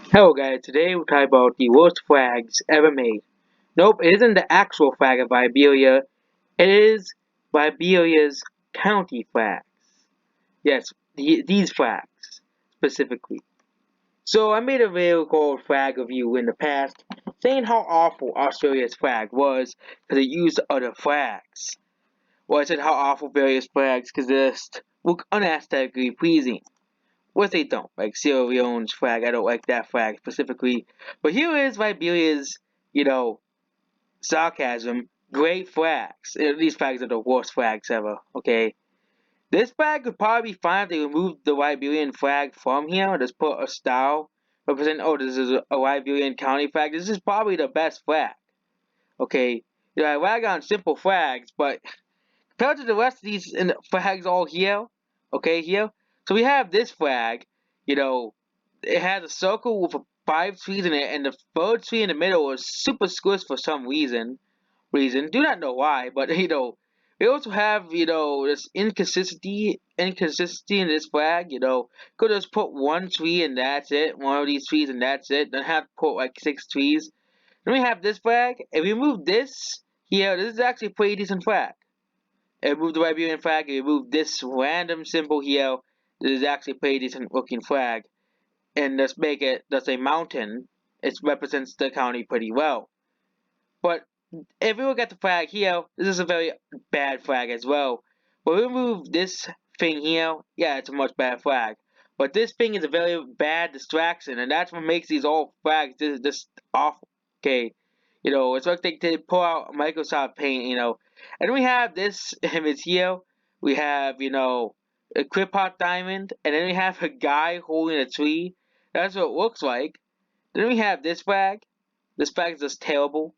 Hello guys, today we'll talk about the worst flags ever made. Nope, it isn't the actual flag of Iberia, it is Iberia's county flags. Yes, these flags, specifically. So I made a video called Flag Review in the past, saying how awful Australia's flag was because it used other flags. Well, I said how awful various flags could just look unaesthetically pleasing. What they don't, like Sierra Leone's flag. I don't like that flag specifically. But here is Liberia's, you know, sarcasm. Great flags. These flags are the worst flags ever. Okay, this flag could probably be fine if they removed the Liberian flag from here. Or just put a style represent. Oh, this is a Liberian county flag. This is probably the best flag. Okay, I rag on simple flags, but compared to the rest of these flags all here, okay, here. So we have this flag, you know, it has a circle with five trees in it, and the third tree in the middle is super squished for some reason. Do not know why, but we also have this inconsistency in this flag. Could just put one tree and that's it, one of these trees and that's it. Don't have to put like six trees. Then we have this flag. If we move this here, this is actually a pretty decent flag. It moved the Liberian flag, it moved this random symbol here. This is actually a pretty decent looking flag. And let's make it, that's a mountain. It represents the county pretty well. But if we look at the flag here, this is a very bad flag as well. But we remove this thing here, yeah, it's a much better flag. But this thing is a very bad distraction, and that's what makes these all flags just awful. Okay, it's like they pull out Microsoft Paint, and we have this image here. We have, a clip art diamond, and then we have a guy holding a tree. That's what it looks like. Then we have this flag. This flag is just terrible.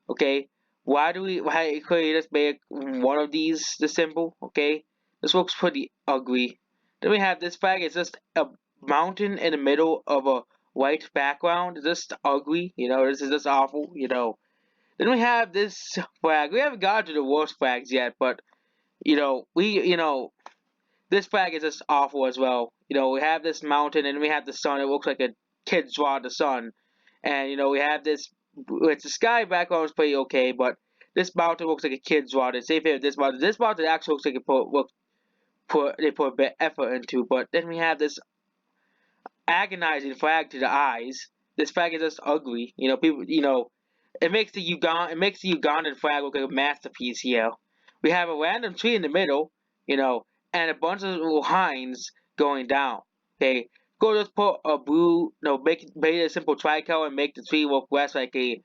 Okay, why could you just make one of these the symbol? Okay, this looks pretty ugly. Then we have this flag. It's just a mountain in the middle of a white background. It's just ugly. This is just awful. Then we have this flag. We haven't gotten to the worst flags yet, but this flag is just awful as well. We have this mountain and we have the sun. It looks like a kid draw the sun, and we have this. It's the sky background is pretty okay, but this mountain looks like a kid draw it. Same thing with this mountain. This mountain actually looks like they put a bit effort into. But then we have this agonizing flag to the eyes. This flag is just ugly. People. It makes the Ugandan flag look like a masterpiece here. We have a random tree in the middle, and a bunch of little lines going down. Okay, go just put a blue, no, make it a simple tricolor and make the tree look less like a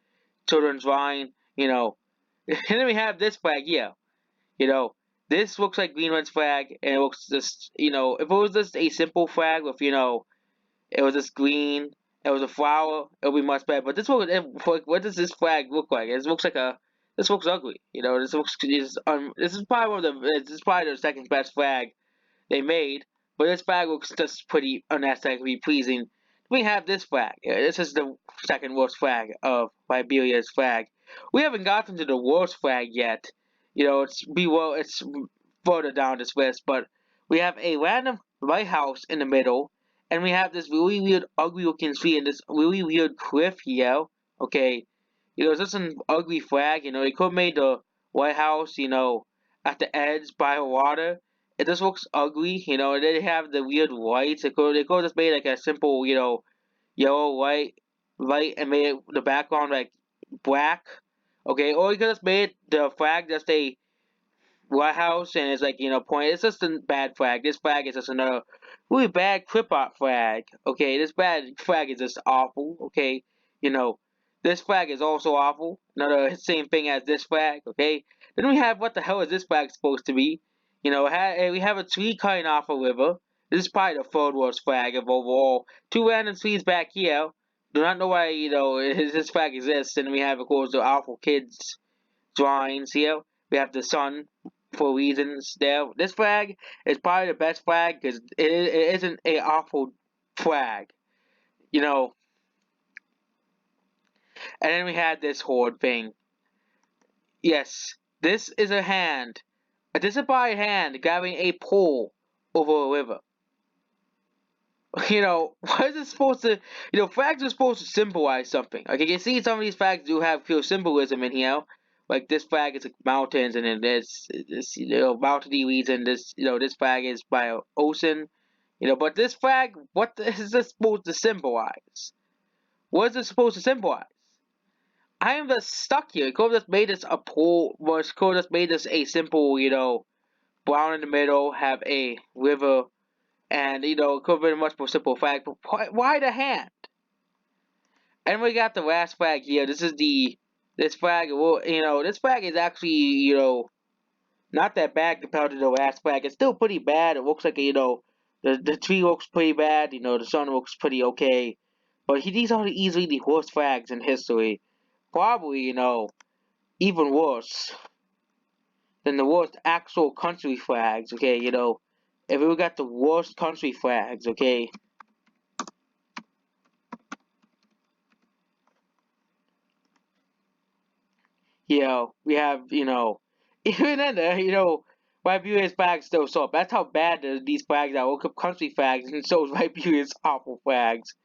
children's drawing. And then we have this flag here. You know, this looks like Greenland's flag, and it looks just, if it was just a simple flag with, it was just green. It was a flower. It would be much better. But what does this flag look like? It looks like a. This looks ugly. This is probably This is probably the second best flag they made. But this flag looks just pretty unaesthetically pleasing. We have this flag. This is the second worst flag of Liberia's flag. We haven't gotten to the worst flag yet. It's further down this list, but we have a random lighthouse in the middle, and we have this really weird, ugly looking tree and this really weird cliff here. Okay, it's just an ugly flag. They could have made the lighthouse, at the edge by the water. It just looks ugly. They have the weird lights. They could have just made like a simple, yellow light and made the background like black. Okay, or you could have made the flag just a White House and it's like, point. It's just a bad flag. This flag is just another really bad clip art flag. Okay, this bad flag is just awful. Okay, you know, this flag is also awful. Another same thing as this flag. Okay, then we have what the hell is this flag supposed to be? We have a tree cutting off a river. This is probably the third worst flag of overall. Two random trees back here. Do not know why this flag exists. And we have of course the awful kids drawings here. We have the sun for reasons there. This flag is probably the best flag because it isn't a awful flag, you know. And then we had this horde thing. Yes, this is a hand, a disembodied hand grabbing a pole over a river. What is it supposed to? Flags are supposed to symbolize something. Like you can see some of these flags do have pure symbolism in here. Like this flag is like mountains, and then this mountainy region. This flag is by an ocean. But this flag, what is this supposed to symbolize? What is it supposed to symbolize? I am just stuck here. Could have just made this a pole, or could have just made this a simple, brown in the middle, have a river, and it could have been a much more simple flag. But why the hand? And we got the last flag here. This flag. Well, this flag is actually not that bad compared to the last flag. It's still pretty bad. It looks like the tree looks pretty bad. The sun looks pretty okay. But these are easily the worst flags in history. Probably even worse than the worst actual country flags. Okay, if we got the worst country flags. Okay. We have, even then, Liberia's flags still suck. That's how bad these flags are. Look up country flags, and so is Liberia's awful flags.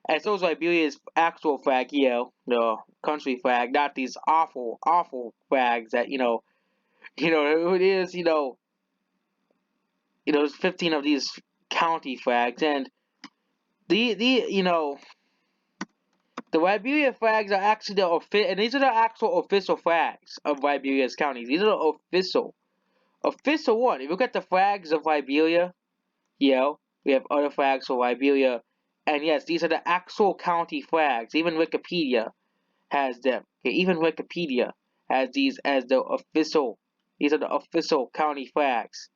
And so is Liberia's actual flag, the country flag, not these awful, awful flags that, it is, there's 15 of these county flags, and the Liberia flags are actually and these are the actual official flags of Liberia's counties. These are the official one. If you look at the flags of Liberia, we have other flags for Liberia, and yes, these are the actual county flags. Even Wikipedia has them. Okay, even Wikipedia has these as the official. These are the official county flags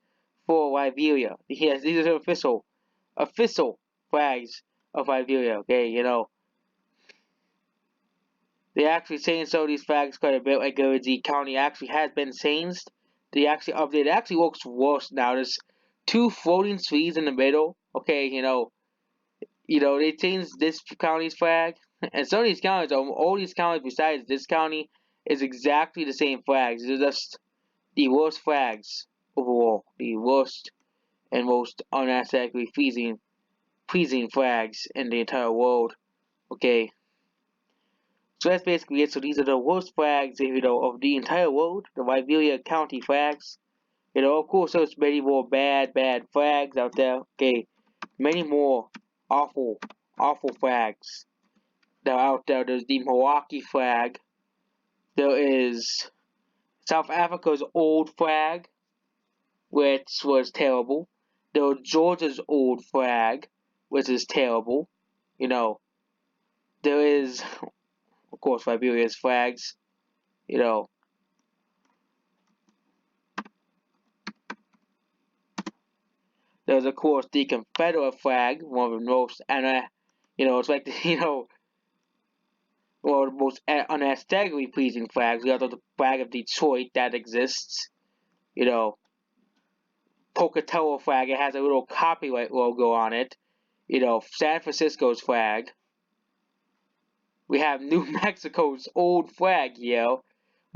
for Liberia. Yes, these are the official flags of Liberia. Okay, they actually changed some of these flags quite a bit. Like the county actually has been changed. They actually updated. It actually looks worse now. There's two floating trees in the middle. Okay, they changed this county's flag, and some of these counties, all these counties besides this county, is exactly the same flags. They're just the worst flags overall. The worst and most unaesthetically pleasing flags in the entire world. Okay. So that's basically it. So these are the worst flags, of the entire world. The Liberia County flags. Of course, there's many more bad flags out there. Okay, many more awful, awful flags that are out there. There's the Milwaukee flag. There is South Africa's old flag, which was terrible. There was Georgia's old flag, which is terrible. There is, of course, Liberia's flags. There's of course the Confederate flag, one of the most it's like one of the most unaesthetically pleasing flags. We have the flag of Detroit that exists. Pocatello flag. It has a little copyright logo on it. San Francisco's flag. We have New Mexico's old flag. We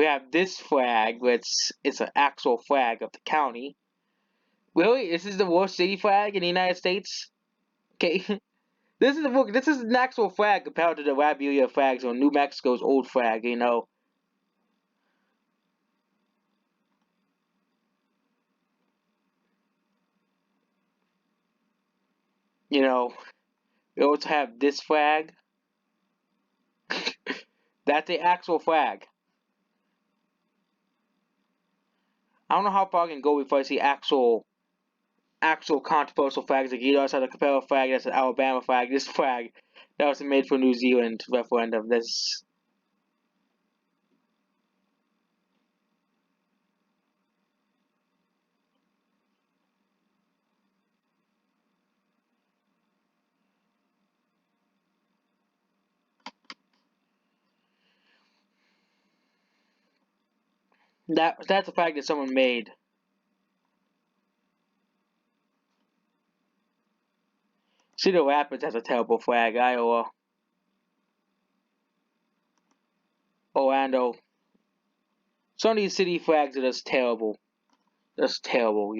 have this flag, which is an actual flag of the county. Really, this is the worst city flag in the United States. Okay. This is an actual flag compared to the Liberia flags or New Mexico's old flag. We also have this flag. That's the actual flag. I don't know how far I can go before I see actual controversial flags. Like you also have the Confederate flag. That's an Alabama flag. This flag that was made for New Zealand referendum. That's a flag that someone made. Cedar Rapids has a terrible flag. Iowa, Orlando. Some of these city flags are just terrible. Just terrible.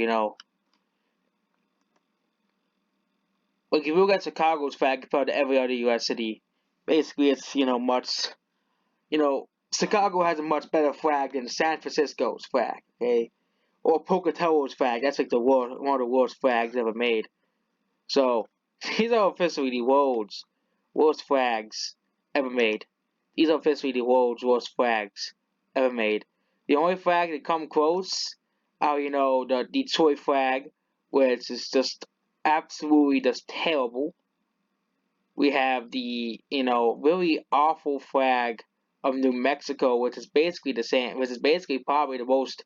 Like if you look at Chicago's flag compared to every other U.S. city, basically it's much Chicago has a much better flag than San Francisco's flag, okay, or Pocatello's flag. That's like one of the worst flags ever made. So these are officially the worst flags ever made. These are officially the world's worst flags ever made. The only flag that come close are the Detroit flag, which is just absolutely just terrible. We have the really awful flag of New Mexico, which is basically the same, which is basically probably the most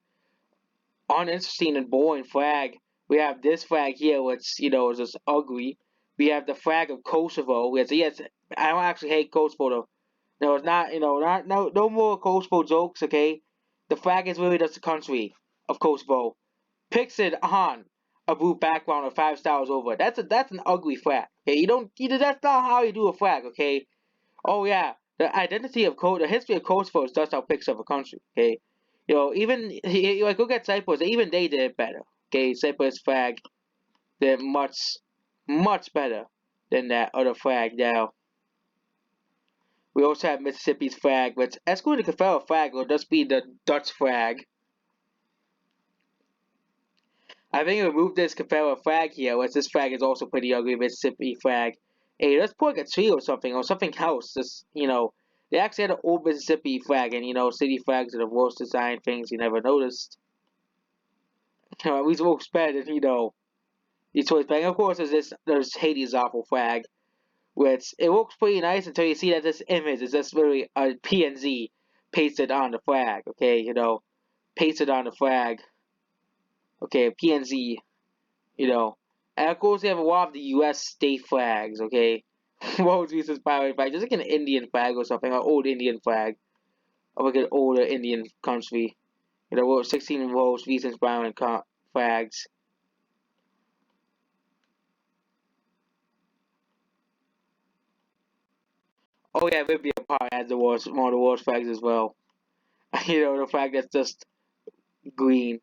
uninteresting and boring flag. We have this flag here, which is just ugly. We have the flag of Kosovo, which yes, I don't actually hate Kosovo though. No, it's not. Not no more Kosovo jokes. Okay, the flag is really just the country of Kosovo. Pictured on a blue background with 5 stars over it. That's an ugly flag. Okay, that's not how you do a flag. Okay. Oh yeah, the history of Kosovo is just our picture of a country. Okay, even like look at Cyprus. Even they did it better. Okay, Cyprus flag did much better than that other flag. Now we also have Mississippi's flag, which excluding the Confederate flag will just be the Dutch flag. I think we remove this Confederate flag here, which this flag is also pretty ugly, Mississippi flag. Hey, let's put like a tree or something else. They actually had an old Mississippi flag, and city flags are the worst design things you never noticed. At least it looks better than Detroit's flag. Of course, there's Haiti's awful flag, which it looks pretty nice until you see that this image is just really a PNG pasted on the flag. Okay, pasted on the flag. Okay, PNG. And of course, we have a lot of the U.S. state flags, okay? World's recent pirate flag, just like an Indian flag or something, an old Indian flag of like an older Indian country. 16 world's recent pirate flags. Oh yeah, Libya probably has one of the worst flags as well. The flag that's just green.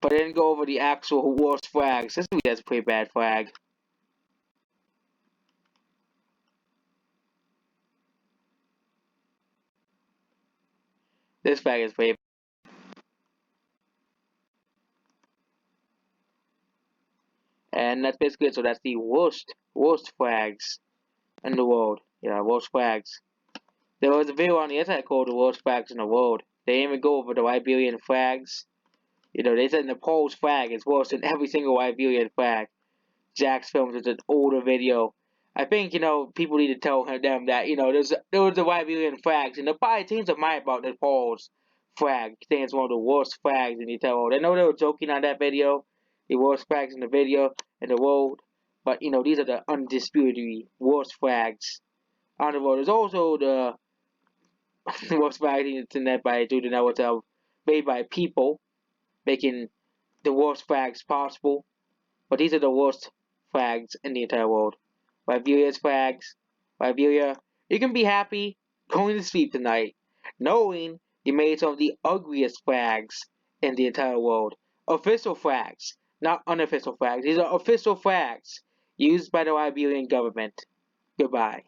But then go over the actual worst flags. This has a pretty bad flag. This flag is pretty. And that's basically it. So that's the worst flags in the world. Yeah, worst flags. There was a video on the internet called The Worst Flags in the World. They didn't even go over the Liberian flags. They said Nepal's flag is worse than every single Liberian flag. Jack's films is an older video. I think, people need to tell them that, there was the Liberian flags, and they'll probably change their mind about Nepal's flag. Saying it's one of the worst flags in the entire world. I know they were joking on that video, the worst flags in the video in the world, but, these are the undisputedly worst flags on the world. There's also the worst flag internet by due to networks made by people, making the worst flags possible. But these are the worst flags in the entire world. Liberia's flags. Liberia, you can be happy going to sleep tonight, knowing you made some of the ugliest flags in the entire world. Official flags, not unofficial flags. These are official flags used by the Liberian government. Goodbye.